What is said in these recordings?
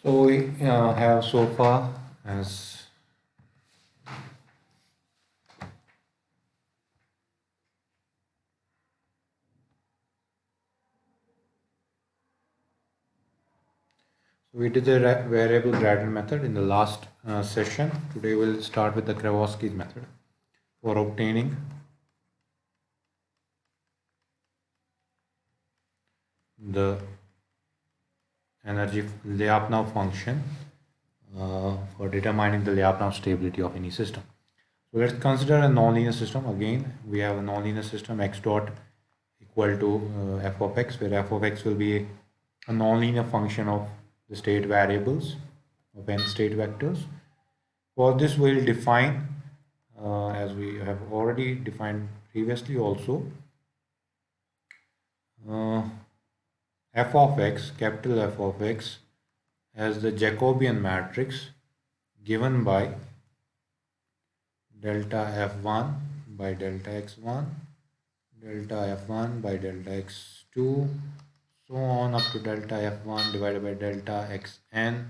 So we have so far as we did the variable gradient method in the last session. Today we'll start with the Kravoski's method for obtaining the energy Lyapunov function for determining the Lyapunov stability of any system. So let's consider a nonlinear system. Again, we have a nonlinear system x dot equal to f of x, where f of x will be a nonlinear function of the state variables of n state vectors. For this, we'll define, as we have already defined previously also, uh, f of x, capital F of x, as the Jacobian matrix given by delta f1 by delta x1, delta f1 by delta x2, so on up to delta f1 divided by delta xn,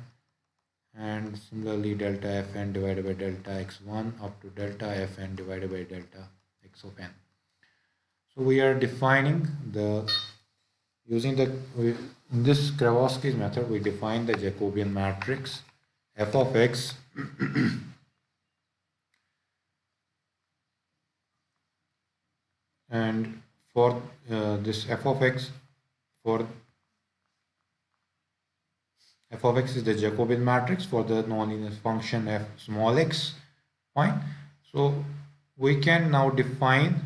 and similarly delta fn divided by delta x1 up to delta fn divided by delta x of n. So we are defining the using the in this Kravoski's method we define the Jacobian matrix f of x and for this f of x, for f of x is the Jacobian matrix for the nonlinear function f small x. Fine. So we can now define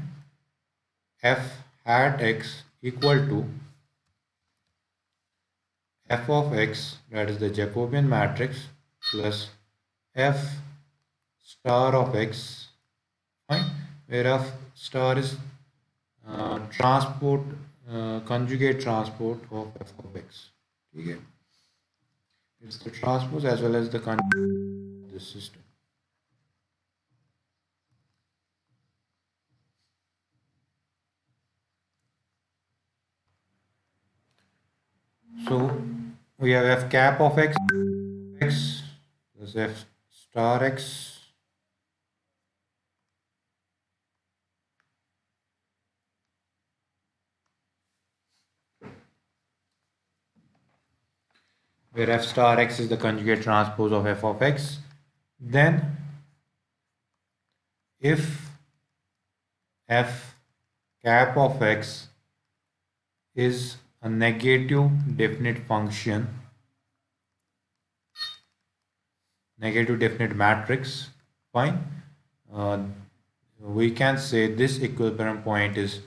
f hat x equal to f of x, that is the Jacobian matrix, plus f star of x, fine, where f star is transport conjugate transport of f of x. Okay, it's the transpose as well as the conjugate of this system. So we have f cap of x plus f star x where f star x is the conjugate transpose of f of x. Then if f cap of x is a negative definite function, negative definite matrix, fine, uh, we can say this equilibrium point is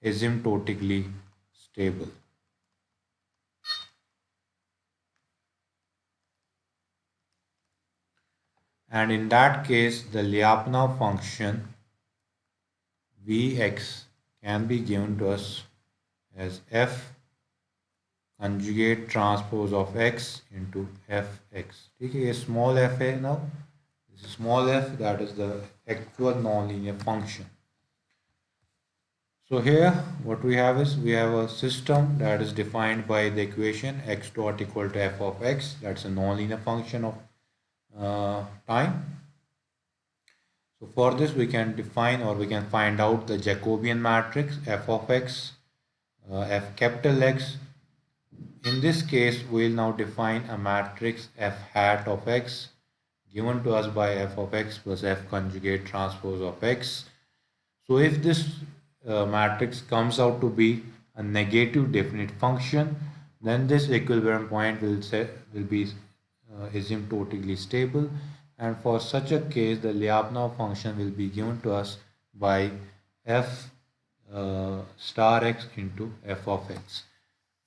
asymptotically stable. And in that case, the Lyapunov function Vx can be given to us as f conjugate transpose of x into fx. Okay, a small f है now. This is small f, that is the actual nonlinear function. So here what we have is we have a system that is defined by the equation x dot equal to f of x. That's a nonlinear function of time. So for this we can define or we can find out the Jacobian matrix f of x, f capital X. In this case we will now define a matrix f hat of x given to us by f of x plus f conjugate transpose of x. So if this matrix comes out to be a negative definite function, then this equilibrium point will be asymptotically stable, and for such a case the Lyapunov function will be given to us by f star x into f of x.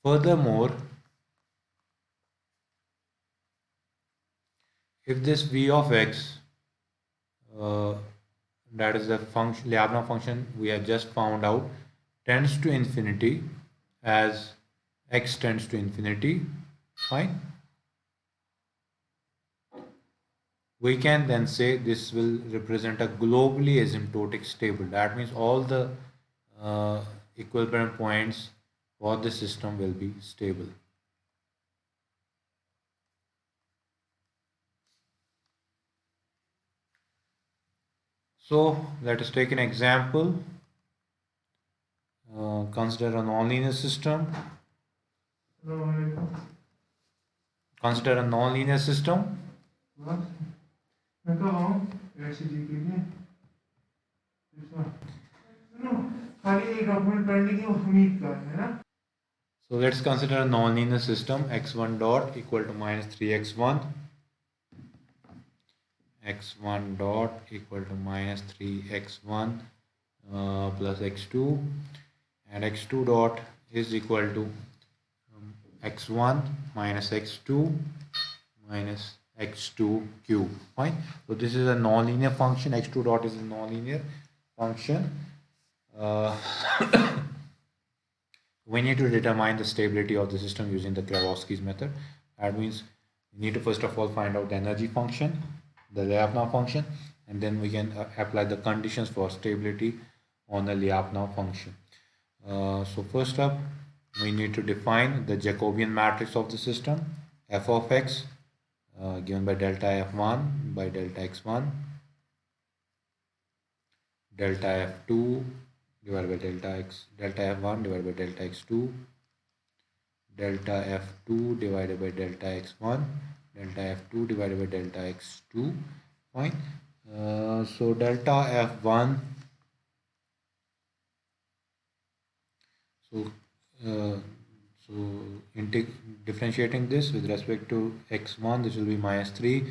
Furthermore, if this v of x, uh, that is the function Lyapunov function we have just found out, tends to infinity as x tends to infinity, fine, we can then say this will represent a globally asymptotic stable. That means all the equilibrium points for the system will be stable. So let us take an example. Consider a nonlinear system. Consider a nonlinear system. So let's consider a nonlinear system. X1 dot equal to minus 3x1. X1 dot equal to minus 3x1 plus x2, and x2 dot is equal to x1 minus x2 minus x2 cube. Fine. So this is a nonlinear function. X2 dot is a nonlinear function. We need to determine the stability of the system using the Krivosky's method. That means we need to first of all find out the energy function, the Lyapunov function, and then we can apply the conditions for stability on the Lyapunov function. So first up, we need to define the Jacobian matrix of the system, f of x, given by delta f1 by delta x1, delta f2 divided by delta f1 divided by delta x2, delta f2 divided by delta x1, delta f2 divided by delta x2. Fine. So delta f1, so differentiating this with respect to x1, this will be minus 3,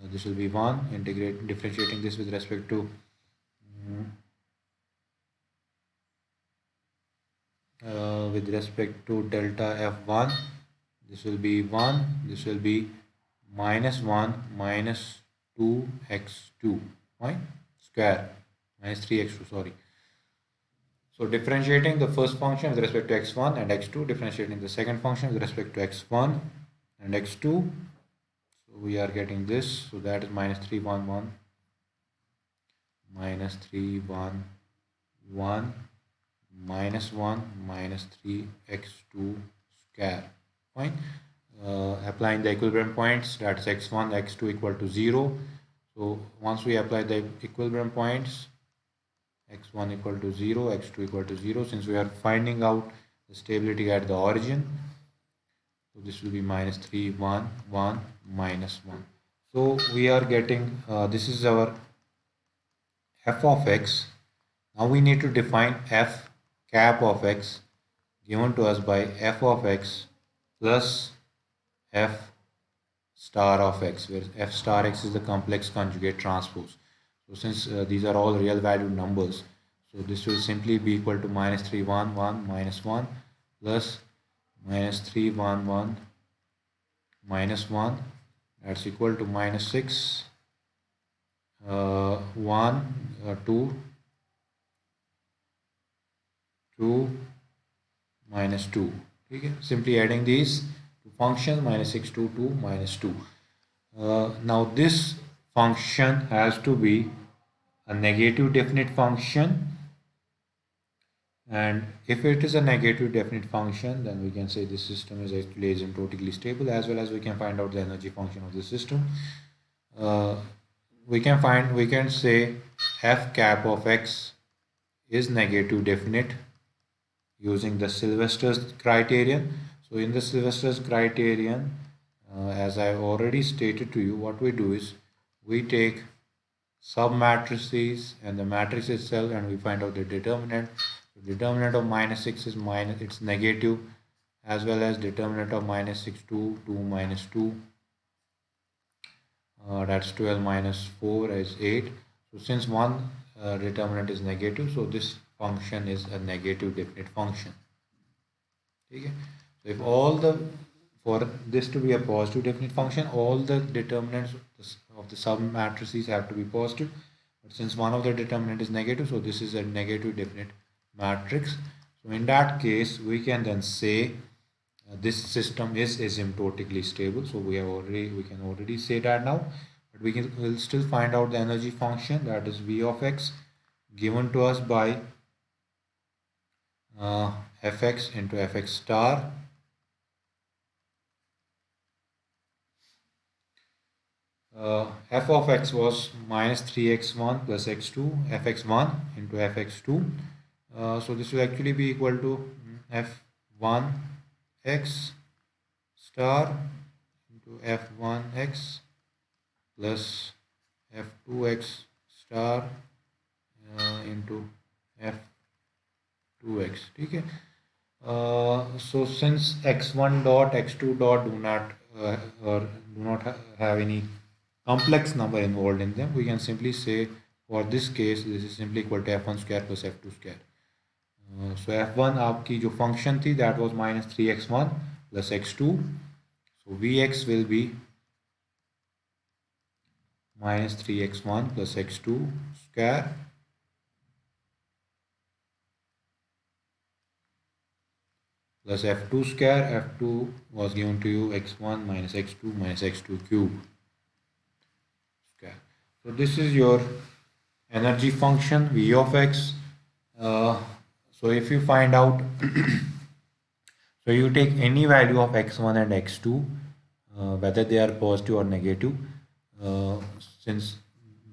this will be 1. Differentiating this with respect to delta f1, this will be 1, this will be minus 1 minus 2x2, right, square, minus 3x2, sorry. So differentiating the first function with respect to x1 and x2, differentiating the second function with respect to x1 and x2, so we are getting this, so that is minus 3 1 1 minus 3 1 1 minus 1 minus 3x2 square. Fine. Applying the equilibrium points, that's x1 x2 equal to 0. So once we apply the equilibrium points, x1 equal to 0, x2 equal to 0, since we are finding out the stability at the origin, so this will be minus 3 1 1 minus 1. So we are getting this is our f of x. Now we need to define f cap of x given to us by f of x plus f star of x, where f star x is the complex conjugate transpose. So since these are all real valued numbers, so this will simply be equal to minus 3 1 1 minus 1 plus minus 3 1 1 minus 1, that's equal to minus 6 1 2 2 minus 2. Okay? Simply adding these two functions, minus 6 2 2 minus 2. Now this function has to be a negative definite function, and if it is a negative definite function, then we can say this system is actually asymptotically stable, as well as we can find out the energy function of the system. We can say f cap of x is negative definite using the Sylvester's criterion. So in the Sylvester's criterion, as I already stated to you, what we do is we take submatrices and the matrix itself, and we find out the determinant. The determinant of minus 6 is minus, it's negative, as well as determinant of minus 6 2 2 minus 2, that's 12 minus 4 is 8. So since one determinant is negative, so this function is a negative definite function. Okay? So if all the, for this to be a positive definite function, all the determinants of the submatrices have to be positive. But since one of the determinant is negative, so this is a negative definite matrix. So in that case, we can then say this system is asymptotically stable. So we can already say that now, but we'll still find out the energy function, that is V of x, given to us by fx into fx star f of x was minus 3x1 plus x2 fx1 into fx2. So this will actually be equal to f1 x star into f1x plus f2x star into f2x. Okay. So since x1 dot x2 dot do not or do not have any complex number involved in them, we can simply say for this case this is simply equal to f1 square plus f2 square. So f1 आपकी जो function थी that was minus 3x1 plus x2. So vx will be minus 3x1 plus x2 square plus f2 square. F2 was given to you x1 minus x2 cube square. So this is your energy function v of x. So if you find out, so you take any value of x1 and x2, whether they are positive or negative. Since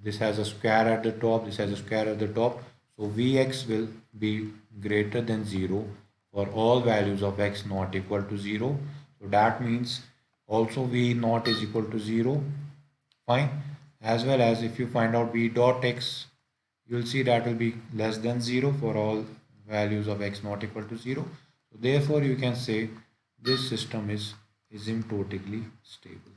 this has a square at the top, this has a square at the top, so vx will be greater than 0 for all values of x not equal to 0. So that means also v naught is equal to 0. Fine. As well as if you find out v dot x, you will see that will be less than 0 for all values of x not equal to 0. So therefore you can say this system is asymptotically stable.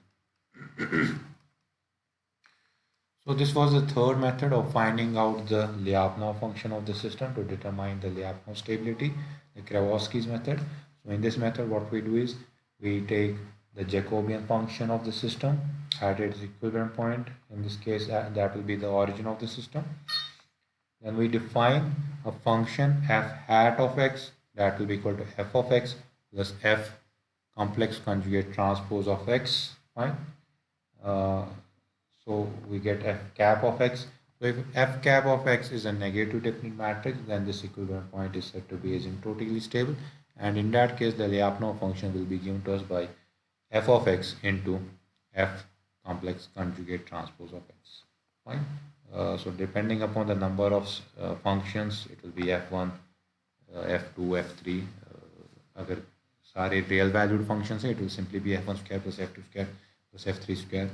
So this was the third method of finding out the Lyapunov function of the system to determine the Lyapunov stability, the Krivosky's method. So in this method what we do is we take the Jacobian function of the system at its equilibrium point. In this case that will be the origin of the system. Then we define a function f hat of x that will be equal to f of x plus f complex conjugate transpose of x. Fine. So we get f cap of x. So if f cap of x is a negative definite matrix, then this equilibrium point is said to be asymptotically stable. And in that case, the Lyapunov function will be given to us by f of x into f complex conjugate transpose of x. Fine. So depending upon the number of functions, it will be f1, f2, f3. अगर सारे real valued functions हैं, it will simply be f1 square plus f2 square plus f3 square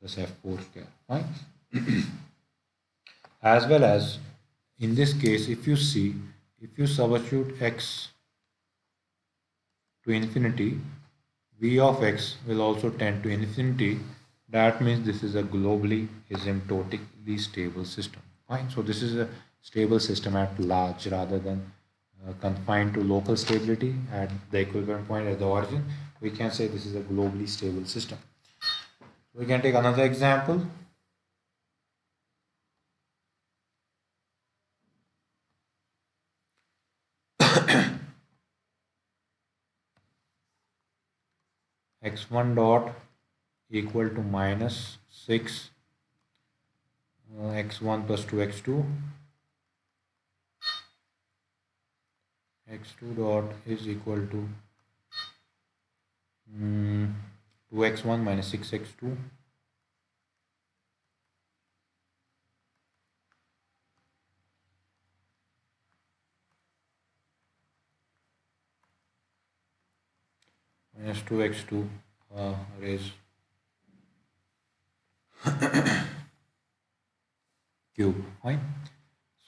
plus f4 square. Fine. As well as in this case, if you see, if you substitute x to infinity, v of x will also tend to infinity. That means this is a globally asymptotically stable system. Fine. So this is a stable system at large rather than confined to local stability at the equilibrium point at the origin. We can say this is a globally stable system. We can take another example. x1 dot equal to minus 6 x1 plus 2x2. x2 dot is equal to 2x1 minus 6x2. Minus 2x2 raised cube. Fine.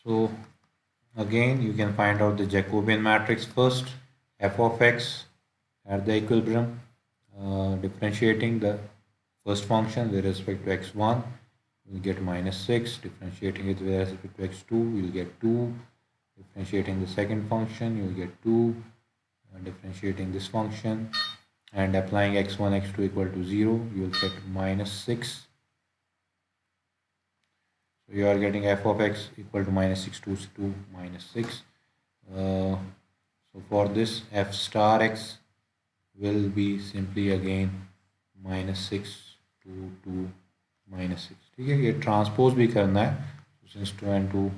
So again you can find out the Jacobian matrix first. F of x at the equilibrium, differentiating the first function with respect to x1, you will get minus 6. Differentiating it with respect to x2, you will get 2. Differentiating the second function, you will get 2. Differentiating this function and applying x1 x2 equal to 0, you will get minus 6. So you are getting f of x equal to minus 6 to 2 minus 6. So for this f star x will be simply again minus 6 to 2 minus 6. ठीक है, ये transpose भी करना है. Since 2 and 2,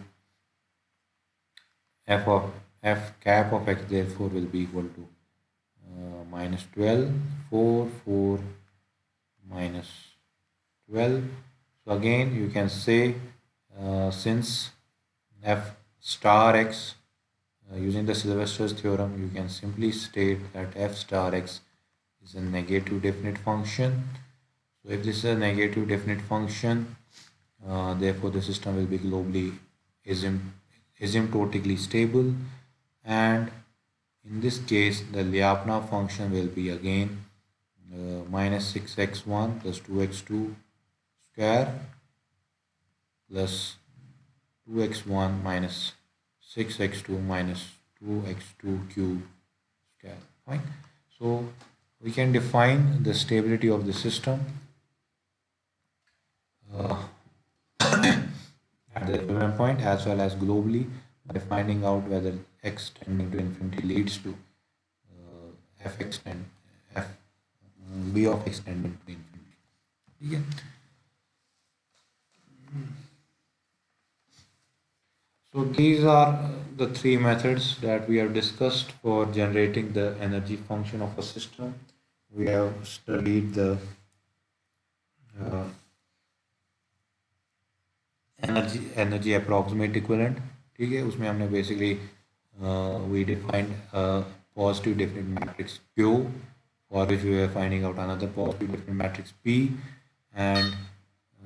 f cap of x therefore will be equal to minus 12, 4, 4, minus 12. So again you can say since f star x, using the Sylvester's theorem, you can simply state that f star x is a negative definite function. So if this is a negative definite function, therefore the system will be globally asymptotically stable, and in this case the Lyapunov function will be again minus 6x1 plus 2x2 square plus 2x1 minus 6x2 minus 2x2 cube square. Fine. So we can define the stability of the system uh, at the equivalent point as well as globally by finding out whether x tending to infinity leads to fx and f b of x tending to infinity. Okay. So these are the three methods that we have discussed for generating the energy function of a system. We have studied the uh, energy approximate equivalent. ठीक है, उसमें हमने basically we defined a positive definite matrix Q, for which we were finding out another positive definite matrix P, and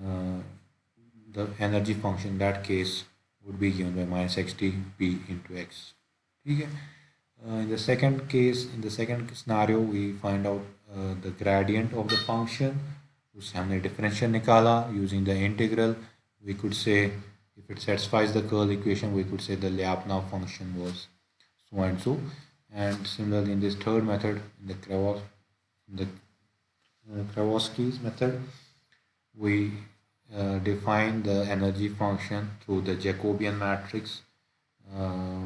uh, the energy function in that case would be given by minus xt p into x. ठीक है. In the second case, in the second scenario, we find out the gradient of the function. उससे हमने differential निकाला using the integral. We could say if it satisfies the curl equation, we could say the Lyapunov function was so and so. And similarly, in this third method, in the Kravoski's method, we define the energy function through the Jacobian matrix uh,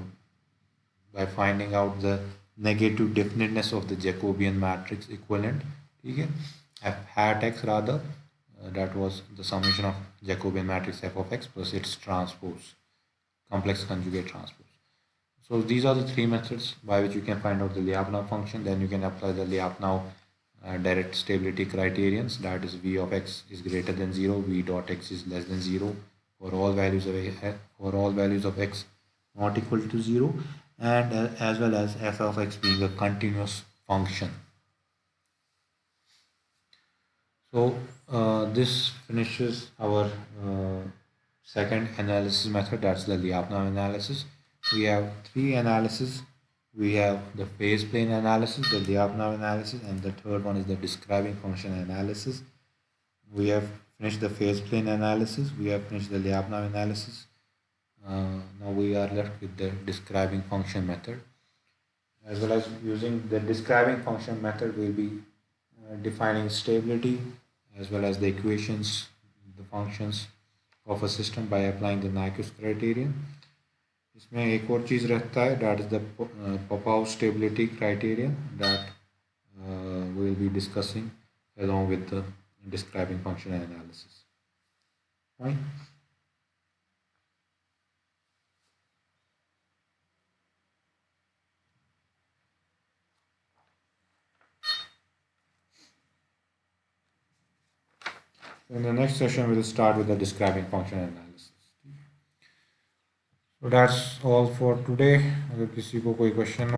by finding out the negative definiteness of the Jacobian matrix equivalent. Okay? F hat x rather, that was the summation of Jacobian matrix f of x plus its transpose, complex conjugate transpose. So these are the three methods by which you can find out the Lyapunov function. Then you can apply the Lyapunov direct stability criterions, that is v of x is greater than 0, v dot x is less than 0 for all values of x not equal to 0, and as well as f of x being a continuous function. So this finishes our second analysis method, that's the Lyapunov analysis. We have three analyses. We have the phase plane analysis, the Lyapunov analysis, and the third one is the describing function analysis. We have finished the phase plane analysis. We have finished the Lyapunov analysis. Now we are left with the describing function method. As well as using the describing function method, we'll be defining stability as well as the equations, the functions of a system by applying the Nyquist criterion. इसमें एक और चीज़ रहता है, that is the Popov stability criterion that we will be discussing along with the describing function analysis. Right? In the next session, we will start with the describing function analysis. So that's all for today. अगर किसी को कोई question